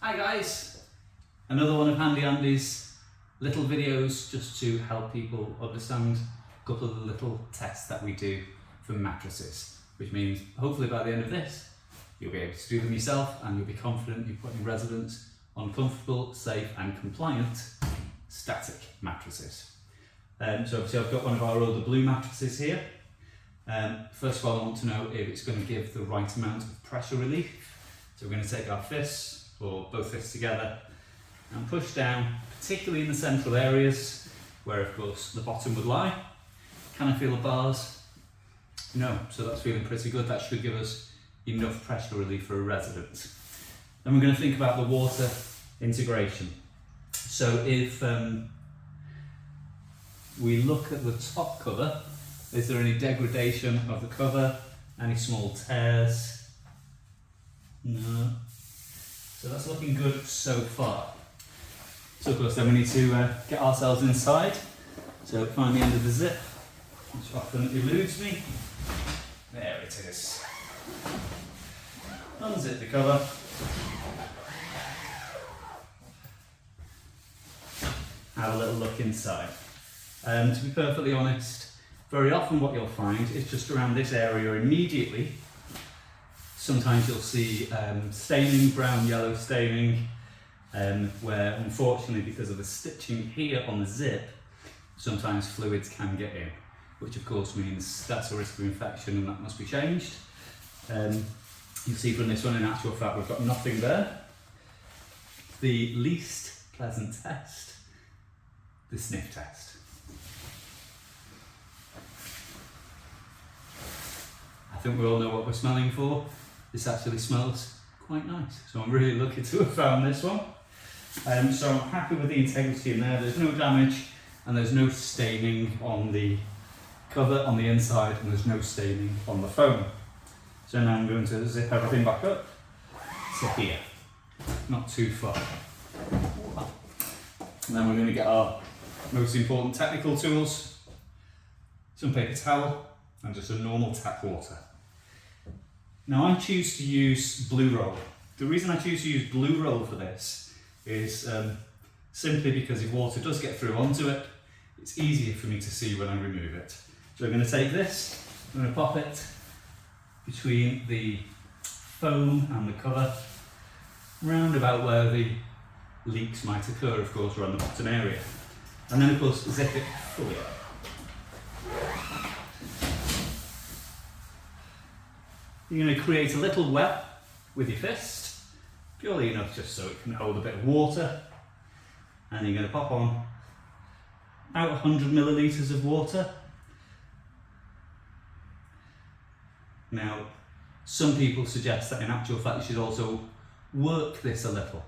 Hi guys! Another one of Handy Andy's little videos just to help people understand a couple of the little tests that we do for mattresses, which means hopefully by the end of this you'll be able to do them yourself and you'll be confident you're putting residents on comfortable, safe and compliant static mattresses. So obviously I've got one of our older blue mattresses here. First of all, I want to know if it's going to give the right amount of pressure relief. So we're going to take our fists, or both fists together, and push down, particularly in the central areas where of course the bottom would lie. Can I feel the bars? No, so that's feeling pretty good. That should give us enough pressure relief for a resident. Then we're going to think about the water integration. So if we look at the top cover, is there any degradation of the cover? Any small tears? No. So that's looking good so far. So of course then we need to get ourselves inside. So find the end of the zip, which often eludes me. There it is. Unzip the cover. Have a little look inside. To be perfectly honest, very often what you'll find is just around this area immediately. Sometimes you'll see staining, brown, yellow staining, where unfortunately because of the stitching here on the zip, sometimes fluids can get in, which of course means that's a risk of infection and that must be changed. You'll see from this one, in actual fact, we've got nothing there. The least pleasant test, the sniff test. I think we all know what we're smelling for. This actually smells quite nice, so I'm really lucky to have found this one. So I'm happy with the integrity in there. There's no damage and there's no staining on the cover on the inside, and there's no staining on the foam. So now I'm going to zip everything back up to here, not too far. And then we're going to get our most important technical tools, some paper towel and just a normal tap water. Now I choose to use Blue Roll. The reason I choose to use Blue Roll for this is simply because if water does get through onto it, it's easier for me to see when I remove it. So I'm going to take this, I'm going to pop it between the foam and the cover, round about where the leaks might occur, of course, around the bottom area. And then of course zip it fully. You're going to create a little web with your fist, purely enough just so it can hold a bit of water. And you're going to pop on about 100 millilitres of water. Now, some people suggest that in actual fact you should also work this a little.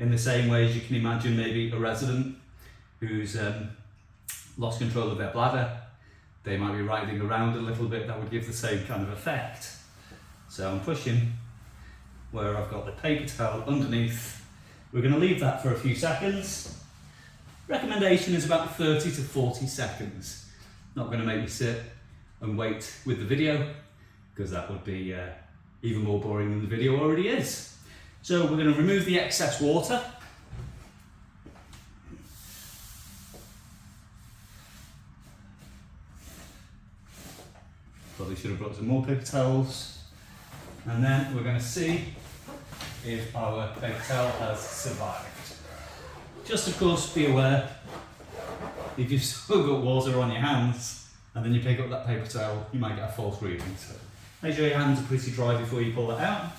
In the same way as you can imagine maybe a resident who's lost control of their bladder, they might be riding around a little bit, that would give the same kind of effect. So I'm pushing where I've got the paper towel underneath. We're going to leave that for a few seconds. Recommendation is about 30 to 40 seconds. Not going to make you sit and wait with the video, because that would be even more boring than the video already is. So we're going to remove the excess water. Probably should have brought some more paper towels. And then we're going to see if our paper towel has survived. Just of course be aware, if you've still got water on your hands and then you pick up that paper towel, you might get a false reading. So make sure your hands are pretty dry before you pull that out.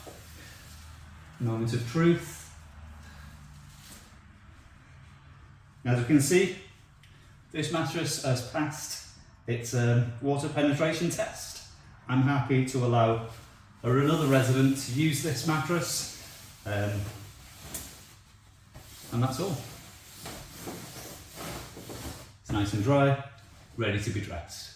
Moment of truth. As you can see, this mattress has passed its water penetration test. I'm happy to allow another resident to use this mattress, and that's all. It's nice and dry, ready to be dressed.